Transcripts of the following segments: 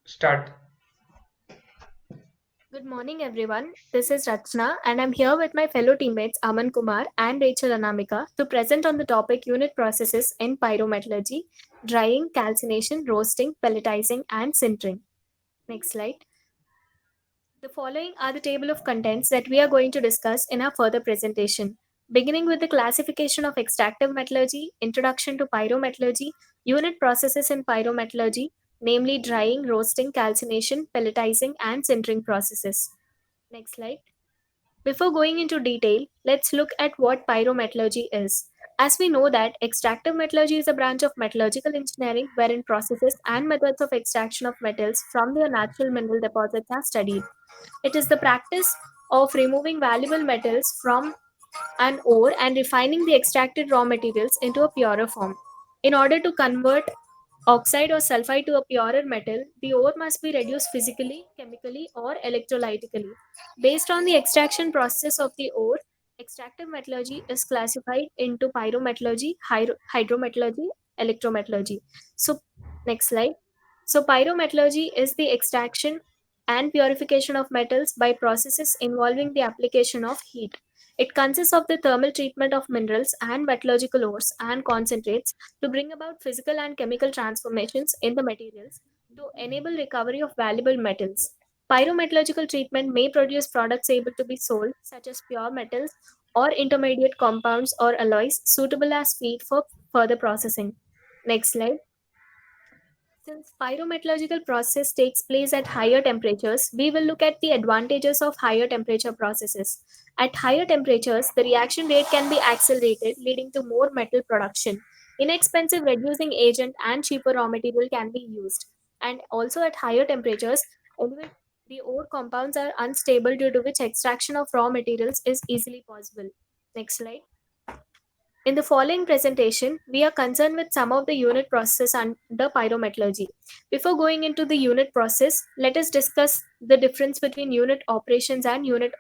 Start. Good morning, everyone. This is Rachna, and I'm here with my fellow teammates Aman Kumar and Rachel Anamika to present on the topic unit processes in pyrometallurgy, drying, calcination, roasting, pelletizing, and sintering. Next slide. The following are the table of contents that we are going to discuss in our further presentation. Beginning with the classification of extractive metallurgy, introduction to pyrometallurgy, unit processes in pyrometallurgy, namely drying, roasting, calcination, pelletizing, and sintering processes. Next slide. Before going into detail, let's look at what pyrometallurgy is. As we know that extractive metallurgy is a branch of metallurgical engineering wherein processes and methods of extraction of metals from their natural mineral deposits are studied. It is the practice of removing valuable metals from an ore and refining the extracted raw materials into a purer form. In order to convert oxide or sulfide to a purer metal, the ore must be reduced physically, chemically, or electrolytically. Based on the extraction process of the ore, extractive metallurgy is classified into pyrometallurgy, hydrometallurgy, electrometallurgy. So, next slide. So, pyrometallurgy is the extraction and purification of metals by processes involving the application of heat. It consists of the thermal treatment of minerals and metallurgical ores and concentrates to bring about physical and chemical transformations in the materials to enable recovery of valuable metals. Pyrometallurgical treatment may produce products able to be sold, such as pure metals or intermediate compounds or alloys suitable as feed for further processing. Next slide. Since pyrometallurgical process takes place at higher temperatures, we will look at the advantages of higher temperature processes. At higher temperatures, the reaction rate can be accelerated, leading to more metal production. Inexpensive reducing agent and cheaper raw material can be used. And also at higher temperatures, the ore compounds are unstable due to which extraction of raw materials is easily possible. Next slide. In the following presentation, we are concerned with some of the unit processes under pyrometallurgy. Before going into the unit process, let us discuss the difference between unit operations and unit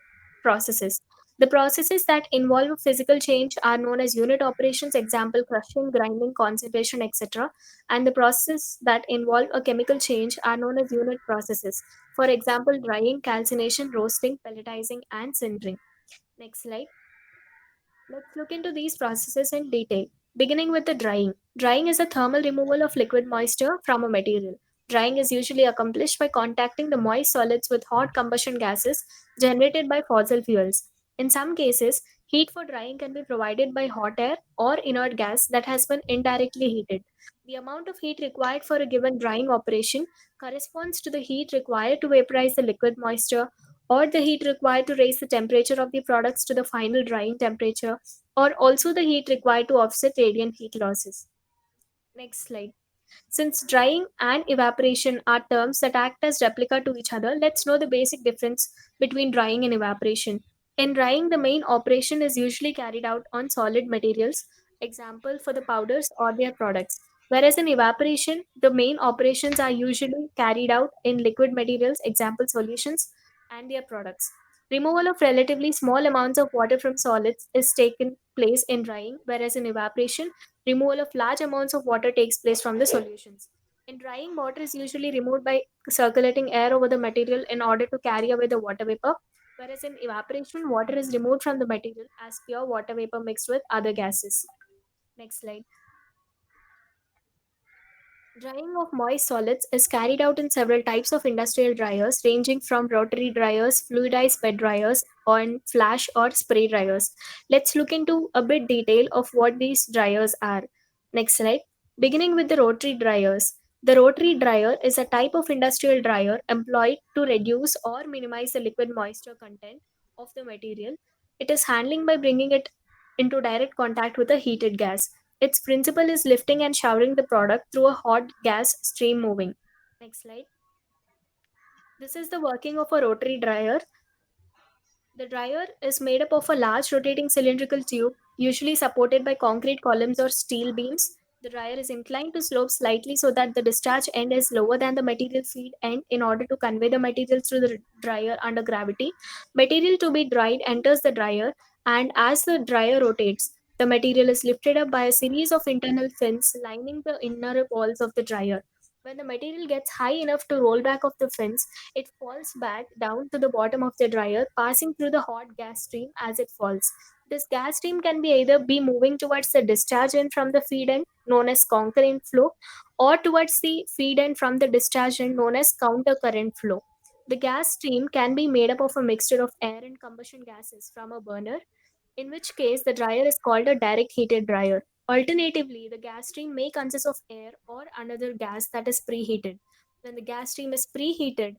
processes. The processes that involve a physical change are known as unit operations, example crushing, grinding, concentration, etc. And the processes that involve a chemical change are known as unit processes. For example, drying, calcination, roasting, pelletizing, and sintering. Next slide. Let's look into these processes in detail. Beginning with the drying. Drying is a thermal removal of liquid moisture from a material. Drying is usually accomplished by contacting the moist solids with hot combustion gases generated by fossil fuels. In some cases, heat for drying can be provided by hot air or inert gas that has been indirectly heated. The amount of heat required for a given drying operation corresponds to the heat required to vaporize the liquid moisture or the heat required to raise the temperature of the products to the final drying temperature, or also the heat required to offset radiant heat losses. Next slide. Since drying and evaporation are terms that act as replica to each other, let's know the basic difference between drying and evaporation. In drying, the main operation is usually carried out on solid materials, example for the powders or their products. Whereas in evaporation, the main operations are usually carried out in liquid materials, example solutions, and their products. Removal of relatively small amounts of water from solids is taken place in drying, whereas in evaporation, removal of large amounts of water takes place from the solutions. In drying, water is usually removed by circulating air over the material in order to carry away the water vapor, whereas in evaporation, water is removed from the material as pure water vapor mixed with other gases. Next slide. Drying of moist solids is carried out in several types of industrial dryers, ranging from rotary dryers, fluidized bed dryers, and flash or spray dryers. Let's look into a bit detail of what these dryers are. Next slide. Beginning with the rotary dryers. The rotary dryer is a type of industrial dryer employed to reduce or minimize the liquid moisture content of the material. It is handling by bringing it into direct contact with a heated gas. Its principle is lifting and showering the product through a hot gas stream moving. Next slide. This is the working of a rotary dryer. The dryer is made up of a large rotating cylindrical tube, usually supported by concrete columns or steel beams. The dryer is inclined to slope slightly so that the discharge end is lower than the material feed end in order to convey the material through the dryer under gravity. Material to be dried enters the dryer, and as the dryer rotates, the material is lifted up by a series of internal fins lining the inner walls of the dryer. When the material gets high enough to roll back off the fins, it falls back down to the bottom of the dryer, passing through the hot gas stream as it falls. This gas stream can be either be moving towards the discharge end from the feed end, known as concurrent flow, or towards the feed end from the discharge end, known as counter current flow. The gas stream can be made up of a mixture of air and combustion gases from a burner, in which case the dryer is called a direct heated dryer. Alternatively, the gas stream may consist of air or another gas that is preheated. When the gas stream is preheated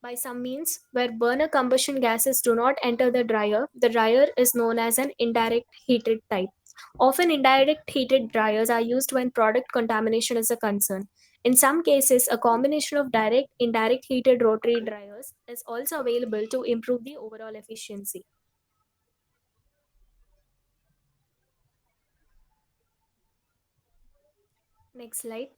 by some means where burner combustion gases do not enter the dryer is known as an indirect heated type. Often, indirect heated dryers are used when product contamination is a concern. In some cases, a combination of direct indirect heated rotary dryers is also available to improve the overall efficiency. Next slide.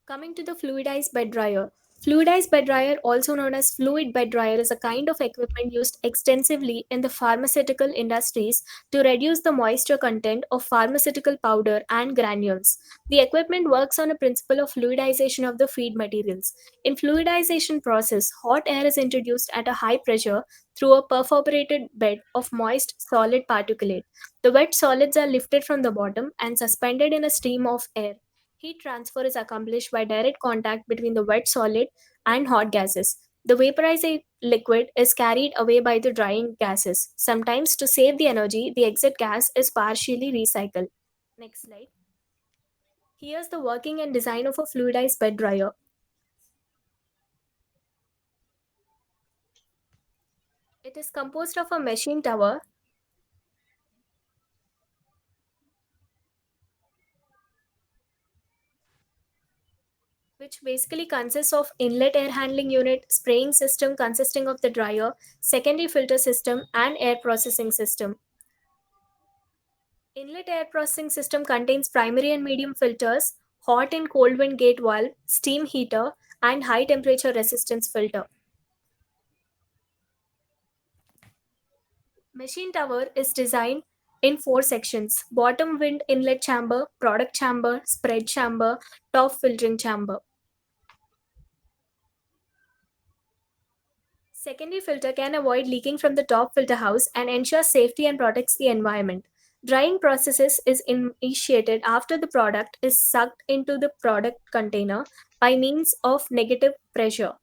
Coming to the fluidized bed dryer. Fluidized bed dryer, also known as fluid bed dryer, is a kind of equipment used extensively in the pharmaceutical industries to reduce the moisture content of pharmaceutical powder and granules. The equipment works on a principle of fluidization of the feed materials. In fluidization process, hot air is introduced at a high pressure through a perforated bed of moist solid particulate. The wet solids are lifted from the bottom and suspended in a stream of air. Heat transfer is accomplished by direct contact between the wet solid and hot gases. The vaporized liquid is carried away by the drying gases. Sometimes, to save the energy, the exit gas is partially recycled. Next slide. Here's the working and design of a fluidized bed dryer. It is composed of a machine tower, which basically consists of inlet air handling unit, spraying system consisting of the dryer, secondary filter system, and air processing system. Inlet air processing system contains primary and medium filters, hot and cold wind gate valve, steam heater, and high temperature resistance filter. Machine tower is designed in four sections: bottom wind inlet chamber, product chamber, spread chamber, top filtering chamber. Secondary filter can avoid leaking from the top filter house and ensure safety and protects the environment. Drying processes is initiated after the product is sucked into the product container by means of negative pressure.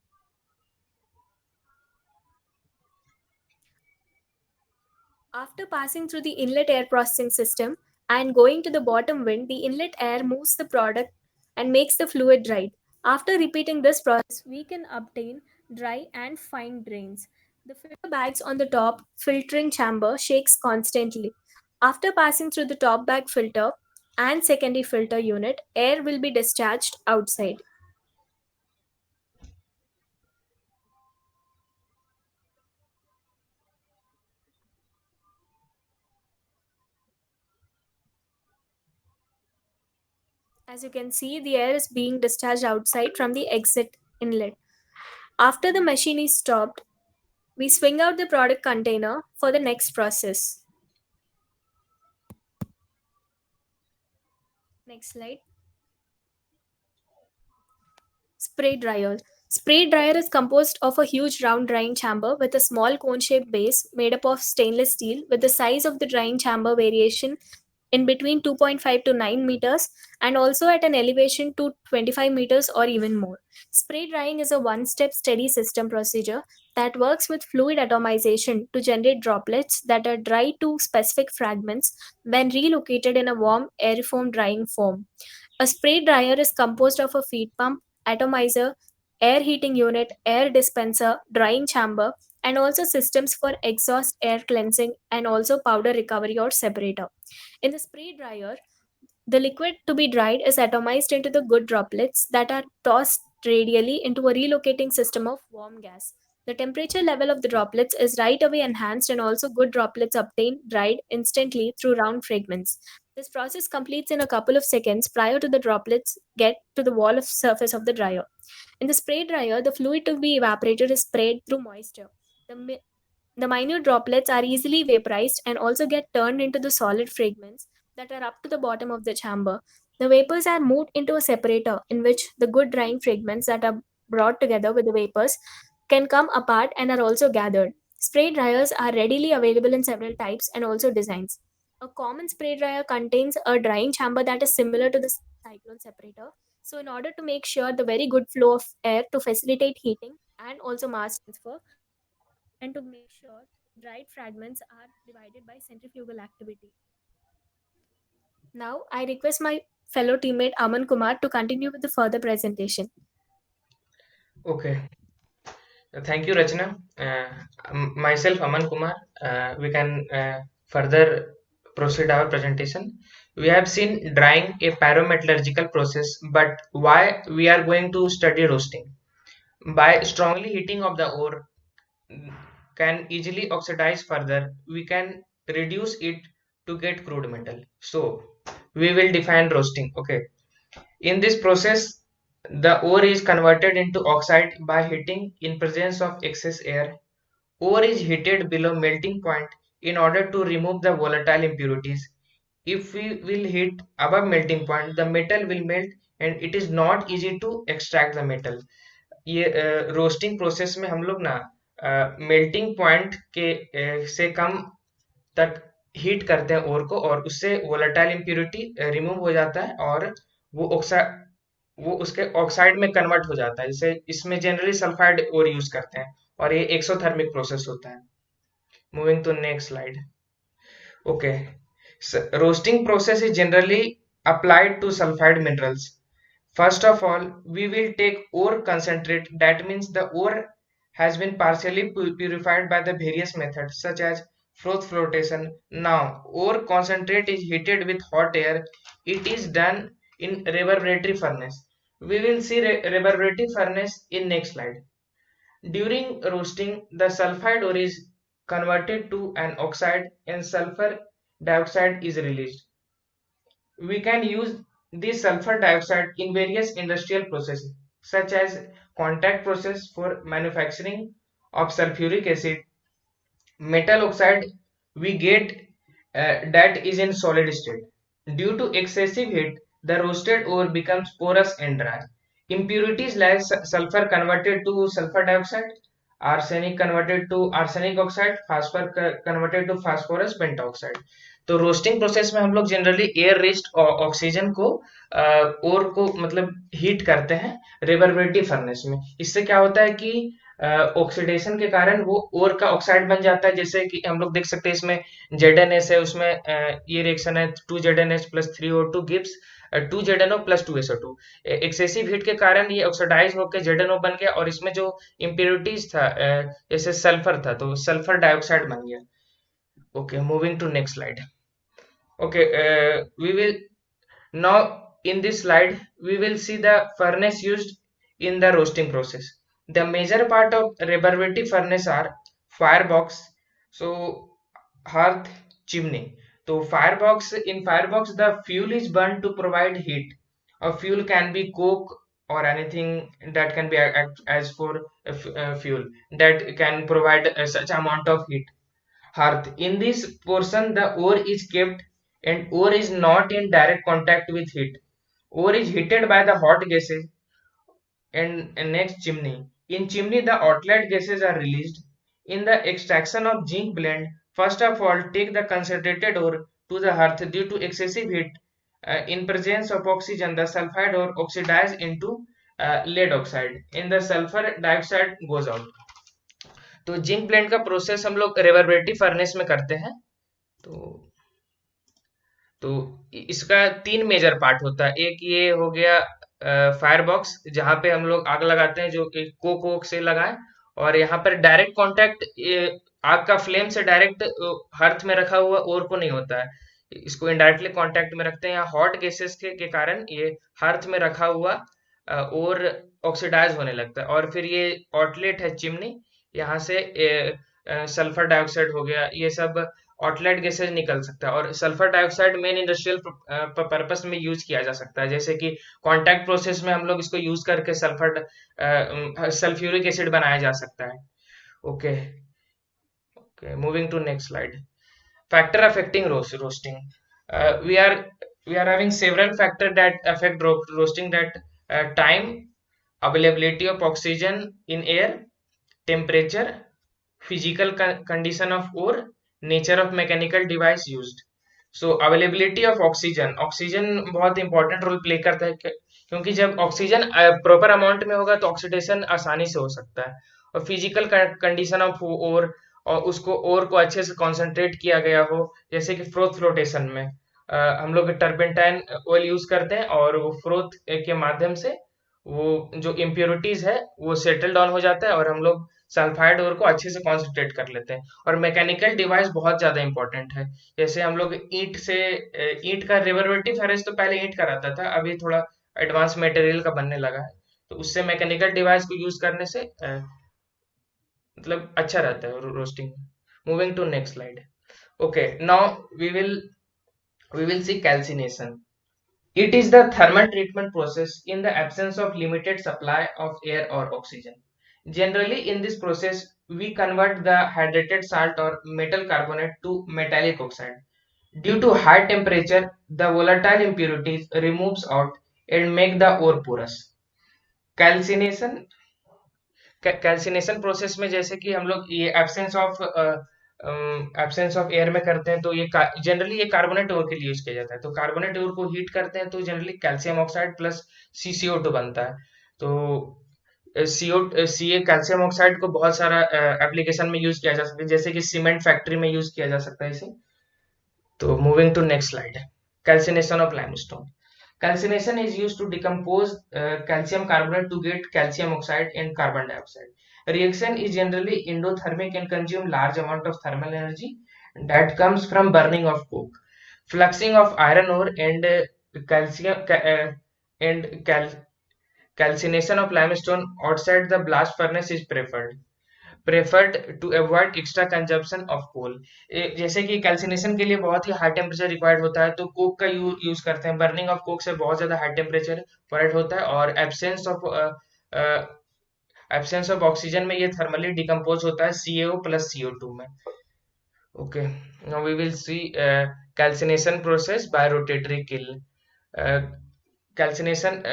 After passing through the inlet air processing system and going to the bottom wind, the inlet air moves the product and makes the fluid dry. After repeating this process, we can obtain dry and fine drains. The filter bags on the top filtering chamber shakes constantly. After passing through the top bag filter and secondary filter unit, air will be discharged outside. As you can see, the air is being discharged outside from the exit inlet. After the machine is stopped, we swing out the product container for the next process. Next slide. Spray dryer. Spray dryer is composed of a huge round drying chamber with a small cone shaped base made up of stainless steel with the size of the drying chamber variation in between 2.5 to 9 meters and also at an elevation to 25 meters or even more. Spray drying is a one step steady system procedure that works with fluid atomization to generate droplets that are dry to specific fragments when relocated in a warm aeriform drying form. A spray dryer is composed of a feed pump, atomizer, air heating unit, air dispenser, drying chamber, and also systems for exhaust air cleansing and also powder recovery or separator. In the spray dryer, the liquid to be dried is atomized into the good droplets that are tossed radially into a relocating system of warm gas. The temperature level of the droplets is right away enhanced and also good droplets obtained dried instantly through round fragments. This process completes in a couple of seconds prior to the droplets get to the wall of surface of the dryer. In the spray dryer, the fluid to be evaporated is sprayed through moisture. The minute droplets are easily vaporized and also get turned into the solid fragments that are up to the bottom of the chamber. The vapors are moved into a separator in which the good drying fragments that are brought together with the vapors can come apart and are also gathered. Spray dryers are readily available in several types and also designs. A common spray dryer contains a drying chamber that is similar to the cyclone separator. So, in order to make sure the very good flow of air to facilitate heating and also mass transfer, and to make sure dried fragments are divided by centrifugal activity. Now, I request my fellow teammate Aman Kumar to continue with the further presentation. Okay, thank you, Rachna. Myself, Aman Kumar. We can further proceed our presentation. We have seen drying a pyrometallurgical process, but why we are going to study roasting? By strongly heating of the ore can easily oxidize further, we can reduce it to get crude metal. So we will define roasting. Okay. In this process, the ore is converted into oxide by heating in presence of excess air. Ore is heated below melting point in order to remove the volatile impurities. If we will heat above melting point, the metal will melt and it is not easy to extract the metal. ये roasting process में हम लोग ना melting point के से कम तक heat करते हैं ओर को और उससे वोलेटाइल इम्प्योरिटी रिमूव हो जाता है और वो ऑक्साइड वो उसके ऑक्साइड में कन्वर्ट हो जाता है जैसे इसमें जनरली सल्फाइड और यूज करते हैं और ये एक्सोथर्मिक प्रोसेस होता है moving to next slide okay roasting process is generally applied to sulfide minerals. First of all, we will take ore concentrate. That means the ore has been partially purified by the various methods such as froth flotation. Now, ore concentrate is heated with hot air. It is done in reverberatory furnace. We will see reverberatory furnace in next slide. During roasting, the sulfide ore is converted to an oxide and sulfur dioxide is released. We can use this sulfur dioxide in various industrial processes such as contact process for manufacturing of sulfuric acid, metal oxide we get that is in solid state. Due to excessive heat, the roasted ore becomes porous and dry. Impurities like sulfur converted to sulfur dioxide, arsenic converted to arsenic oxide, phosphor converted to phosphorus pentoxide. तो roasting process में हम लोग generally air reached oxygen को ओर को मतलब heat करते हैं रिवर्बरेटिव furnace में इससे क्या होता है कि ऑक्सीडेशन के कारण वो ओर का ऑक्साइड बन जाता है जैसे कि हम लोग देख सकते हैं इसमें जेड है उसमें ये रिएक्शन है 2 ZnH plus 3O2 gives 2 ZnO plus 2SO2 excessive heat के कारण ये ऑक्सीडाइज होकर जेड बन गया और इसमें जो इम्प्योरिटीज था जैसे सल्फर था तो सल्फर डाइऑक्साइड बन गया okay moving to next slide okay we will now in this slide we will see the furnace used in the roasting process. The major part of reverberative furnace are firebox, so hearth, chimney. So firebox the fuel is burned to provide heat. A fuel can be coke or anything that can be act as for fuel that can provide such amount of heat. Hearth. In this portion, the ore is kept and ore is not in direct contact with heat. Ore is heated by the hot gases and next chimney. In chimney, the outlet gases are released. In the extraction of zinc blende, first of all, take the concentrated ore to the hearth due to excessive heat. In presence of oxygen, the sulfide ore oxidizes into lead oxide. In the sulfur dioxide goes out. तो zinc blende का process हम लोग रिवर्बरेटिव furnace में करते हैं तो तो इसका तीन मेजर पार्ट होता है एक ये हो गया फायर बॉक्स जहां पे हम लोग आग लगाते हैं जो कि कोक वोक से लगाएं और यहाँ पर डायरेक्ट कांटेक्ट आग का फ्लेम से डायरेक्ट हर्थ में रखा हुआ और को नहीं होता है इसको इनडायरेक्टली कांटेक्ट में रखते हैं यहाँ हॉट गैसेस के कारण ये हर्थ में रखा हुआ और ऑक्सीडाइज होने लगता है और फिर ये आउटलेट है चिमनी यहाँ से सल्फर डाइऑक्साइड हो गया ये सब आउटलेट गैसेज निकल सकता है और sulphur dioxide main industrial purpose में यूज किया जा सकता है जैसे कि कॉन्टैक्ट प्रोसेस में हम लोग इसको यूज करके सल्फ्यूरिक एसिड बनाया जा सकता है okay okay moving to next slide factor affecting roasting we are we are having several factors that affect roasting, that time, availability of oxygen in air, temperature, physical condition of ore, nature of mechanical device used. So availability of oxygen, oxygen बहुत important role play करता है क्योंकि जब oxygen proper amount में होगा तो oxidation आसानी से हो सकता है। और फिजिकल कंडीशन ऑफ ओर, और उसको ओर को अच्छे से कॉन्सेंट्रेट किया गया हो, जैसे कि फ्रोथ फ्लोटेशन में हम लोग टर्पेंटाइन ऑयल यूज करते हैं और वो फ्रोथ के माध्यम से वो जो इम्प्योरिटीज है वो सेटल डाउन हो जाता है और हम लोग सल्फाइड ओर को अच्छे से कॉन्सेंट्रेट कर लेते हैं। और मैकेनिकल डिवाइस बहुत ज्यादा इंपॉर्टेंट है। जैसे हम लोग ईंट से ईंट का रिवर्बेटिव फेरेस तो पहले ईंट का रहता था, अभी थोड़ा एडवांस मटेरियल का बनने लगा है, तो उससे मैकेनिकल डिवाइस को यूज करने से मतलब अच्छा रहता है roasting. Moving to next slide. Okay, now we will see calcination. It is the thermal treatment process in the absence of limited supply of air or oxygen. Generally, in this process, we convert the hydrated salt or metal carbonate to metallic oxide. Due to high temperature, the volatile impurities removes out and make the ore porous. Calcination calcination process में जैसे कि हम लोग ये absence of air में करते हैं, तो ये जनरली ये कार्बोनेट ओर के लिए यूज किया जाता है। तो कार्बोनेट ओर को हीट करते हैं तो generally calcium oxide plus CCO2 बनता है। तो सी ए कैल्शियम ऑक्साइड को बहुत सारा एप्लीकेशन में यूज किया जा सकता है, जैसे कि सीमेंट फैक्ट्री में यूज किया जा सकता है इसे। तो moving to next slide. Calcination of limestone. Calcination is used to decompose calcium carbonate to get calcium oxide and carbon dioxide. Reaction is generally endothermic and consume large amount of thermal energy that comes from burning of coke. Fluxing of iron ore and calcium and calcination of limestone outside the blast furnace is preferred to avoid extra consumption of coal। जैसे कि calcination के लिए बहुत ही high temperature required होता है, तो Coke का use करते हैं। बर्निंग ऑफ कोक से बहुत ज्यादा हाई टेम्परेचर रिक्वायर्ड होता है और एब्सेंस ऑफ ऑक्सीजन में ये थर्मली डिकम्पोज होता है CaO प्लस CO2 में। Okay, now we will see calcination process by rotatory kiln. Calcination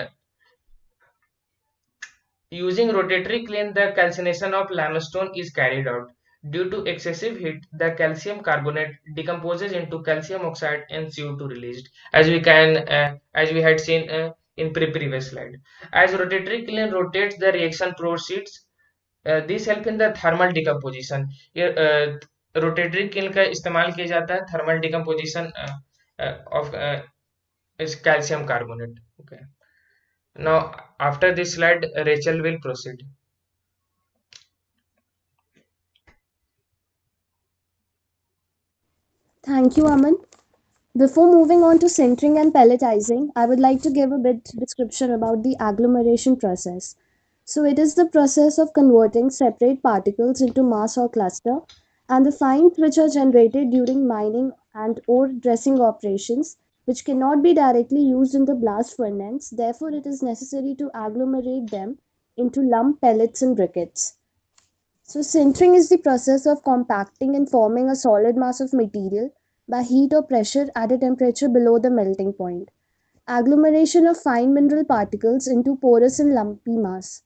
Using rotatory kiln, the calcination of limestone is carried out. Due to excessive heat, the calcium carbonate decomposes into calcium oxide and CO2 released, as we had seen in previous slide. As rotatory kiln rotates, the reaction proceeds. This help in the thermal decomposition. ये rotatory किल का इस्तेमाल किया जाता है thermal decomposition of इस calcium carbonate. Okay, now after this slide, Rachel will proceed. Thank you, Aman. Before moving on to sintering and pelletizing, I would like to give a bit description about the agglomeration process. So it is the process of converting separate particles into mass or cluster, and the fines which are generated during mining and ore dressing operations, which cannot be directly used in the blast furnace. Therefore, it is necessary to agglomerate them into lump pellets and briquettes. So, sintering is the process of compacting and forming a solid mass of material by heat or pressure at a temperature below the melting point. Agglomeration of fine mineral particles into porous and lumpy mass.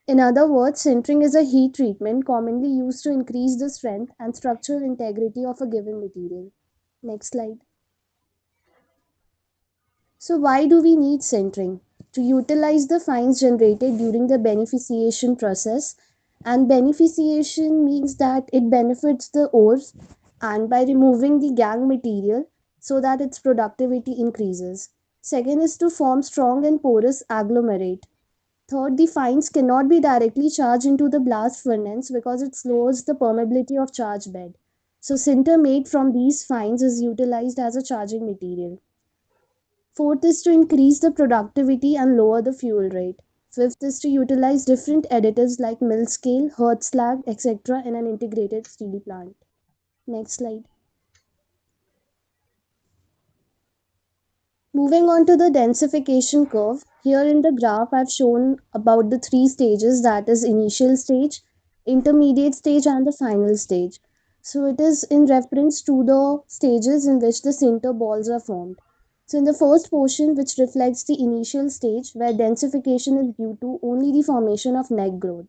In other words, sintering is a heat treatment commonly used to increase the strength and structural integrity of a given material. Next slide. So, why do we need sintering? To utilize the fines generated during the beneficiation process. And beneficiation means that it benefits the ores and by removing the gang material so that its productivity increases. Second is to form strong and porous agglomerate. Third, the fines cannot be directly charged into the blast furnace because it lowers the permeability of charge bed. So, sinter made from these fines is utilized as a charging material. Fourth is to increase the productivity and lower the fuel rate. Fifth is to utilize different additives like mill scale, Hertz slag, etc. in an integrated steel plant. Next slide. Moving on to the densification curve, here in the graph I've shown about the three stages, that is initial stage, intermediate stage and the final stage. So it is in reference to the stages in which the sinter balls are formed. So in the first portion, which reflects the initial stage where densification is due to only the formation of neck growth,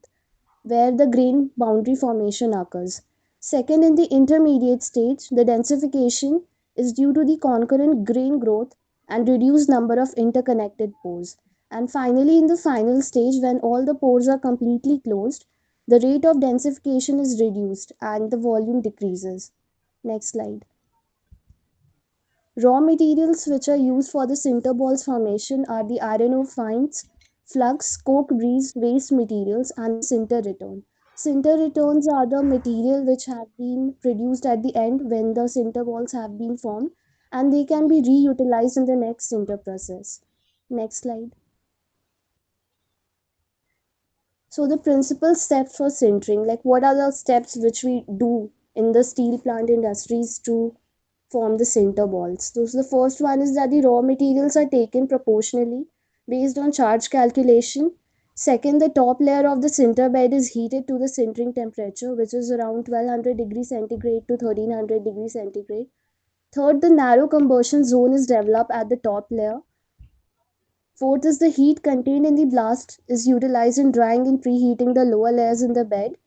where the grain boundary formation occurs. Second, in the intermediate stage, the densification is due to the concurrent grain growth and reduced number of interconnected pores. And finally, in the final stage, when all the pores are completely closed, the rate of densification is reduced and the volume decreases. Next slide. Raw materials which are used for the sinter balls formation are the iron ore fines, flux, coke breeze, waste materials, and the sinter return. Sinter returns are the material which have been produced at the end when the sinter balls have been formed, and they can be reutilized in the next sinter process. Next slide. So the principal steps for sintering, like what are the steps which we do in the steel plant industries to form the sinter balls? So the first one is that the raw materials are taken proportionally based on charge calculation. Second, the top layer of the sinter bed is heated to the sintering temperature, which is around 1200 degrees centigrade to 1300 degrees centigrade. Third, the narrow combustion zone is developed at the top layer. Fourth is the heat contained in the blast is utilized in drying and preheating the lower layers in the bed.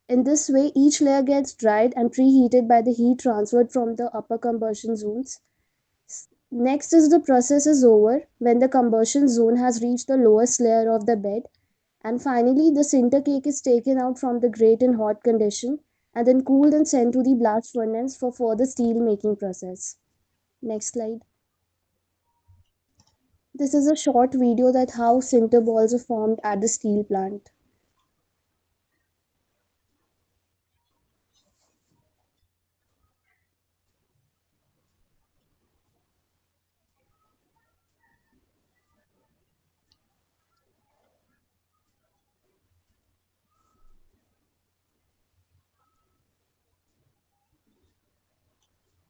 In this way, each layer gets dried and preheated by the heat transferred from the upper combustion zones. Next is the process is over when the combustion zone has reached the lowest layer of the bed. And finally, the sinter cake is taken out from the grate in hot condition and then cooled and sent to the blast furnace for further steel making process. Next slide. This is a short video that how sinter balls are formed at the steel plant.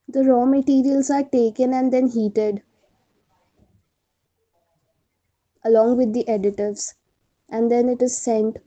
The raw materials are taken and then heated along with the additives, and then it is sent.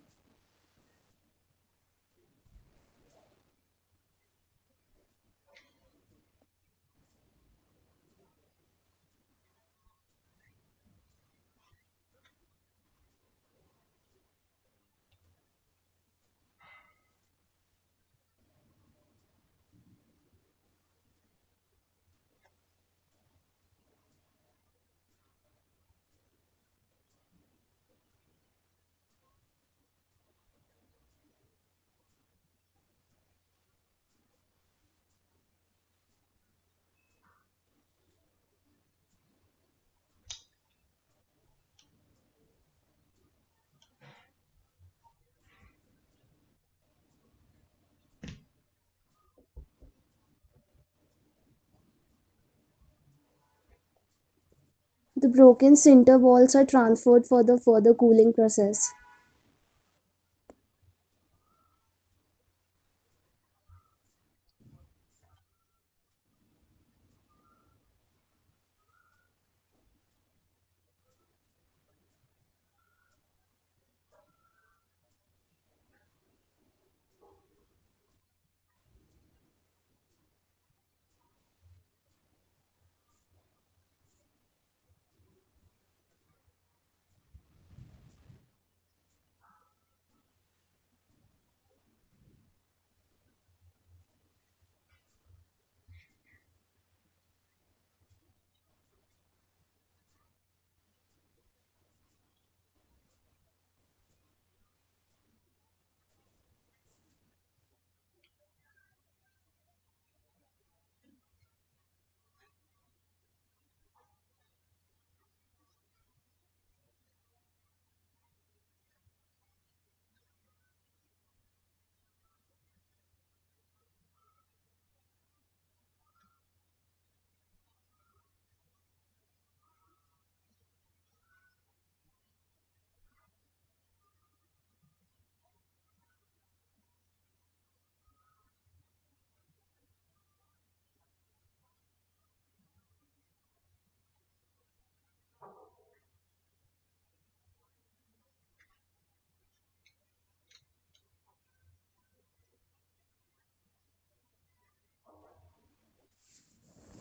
The broken sinter balls are transferred for the further cooling process.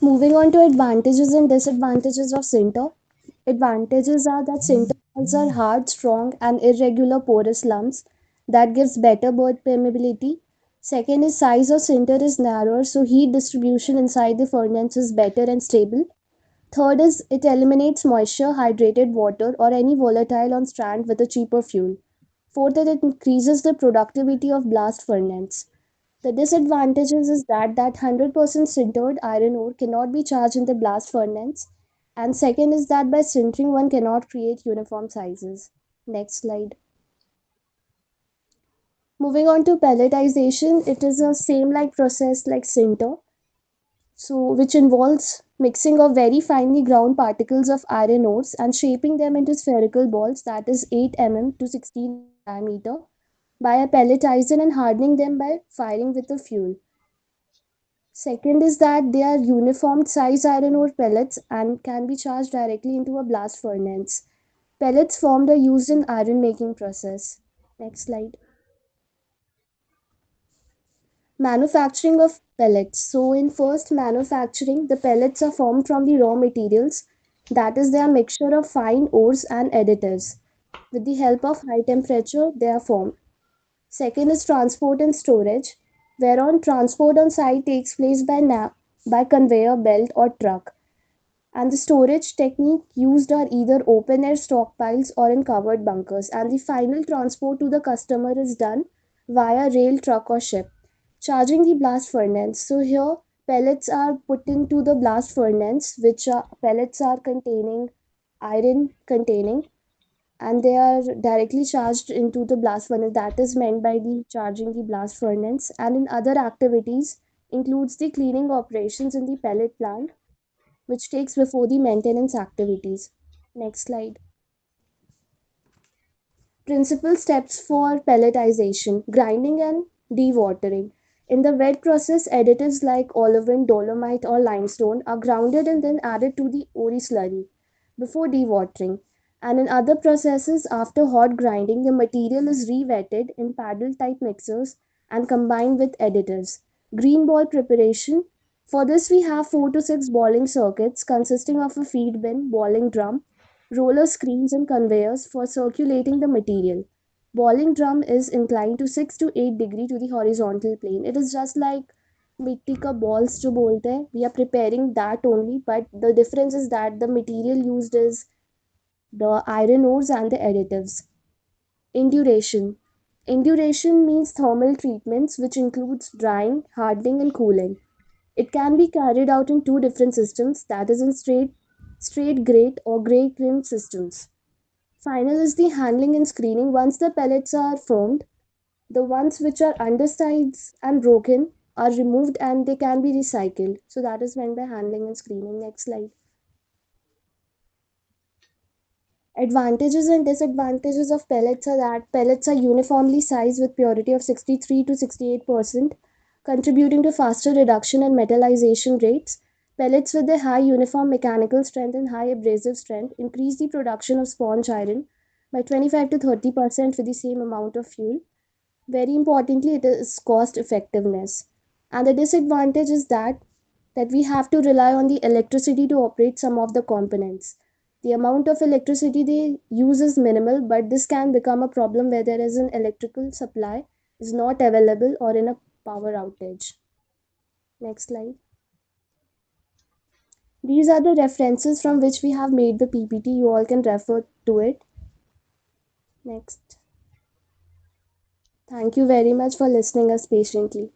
Moving on to advantages and disadvantages of sinter. Advantages are that sinter walls are hard, strong, and irregular porous lumps that gives better bird permeability. Second is size of sinter is narrower, so heat distribution inside the furnace is better and stable. Third is it eliminates moisture, hydrated water, or any volatile on strand with a cheaper fuel. Fourth, it increases the productivity of blast furnace. The disadvantages is that 100% sintered iron ore cannot be charged in the blast furnace. And second is that by sintering one cannot create uniform sizes. Next slide. Moving on to pelletization, it is a same like process like sinter, so which involves mixing of very finely ground particles of iron ores and shaping them into spherical balls that is 8 to 16 diameter by a pelletizer and hardening them by firing with a fuel. Second is that they are uniform size iron ore pellets and can be charged directly into a blast furnace. Pellets formed are used in iron making process. Next slide. Manufacturing of pellets. So in first manufacturing, the pellets are formed from the raw materials. That is, they are mixture of fine ores and additives. With the help of high temperature, they are formed. Second is transport and storage, whereon transport on site takes place by conveyor belt or truck. And the storage technique used are either open air stockpiles or in covered bunkers. And the final transport to the customer is done via rail, truck, or ship. Charging the blast furnace. So here pellets are put into the blast furnace, which are pellets are containing iron containing, and they are directly charged into the blast furnace. That is meant by the charging the blast furnace. And in other activities includes the cleaning operations in the pellet plant, which takes before the maintenance activities. Next slide. Principal steps for pelletization: grinding and dewatering. In the wet process, additives like olivine, dolomite, or limestone are grounded and then added to the ore slurry before dewatering. And in other processes, after hot grinding, the material is re-wetted in paddle type mixers and combined with additives. Green ball preparation. For this, we have 4 to 6 balling circuits consisting of a feed bin, balling drum, roller screens, and conveyors for circulating the material. Balling drum is inclined to 6 to 8 degree to the horizontal plane. It is just like मिट्टी का balls जो बोलते हैं, we are preparing that only, but the difference is that the material used is the iron ores and the additives. Induration. Induration means thermal treatments which includes drying, hardening, and cooling. It can be carried out in two different systems, that is in straight grate or gray crimp systems. Final is the handling and screening. Once the pellets are formed, the ones which are undersides and broken are removed and they can be recycled. So that is meant by handling and screening. Next slide. Advantages and disadvantages of pellets are that pellets are uniformly sized with purity of 63 to 68%, contributing to faster reduction and metallization rates. Pellets with a high uniform mechanical strength and high abrasive strength increase the production of sponge iron by 25 to 30% with the same amount of fuel. Very importantly, it is cost effectiveness. And the disadvantage is that we have to rely on the electricity to operate some of the components. The amount of electricity they use is minimal, but this can become a problem where there is an electrical supply is not available or in a power outage. Next slide. These are the references from which we have made the PPT. You all can refer to it. Next. Thank you very much for listening us patiently.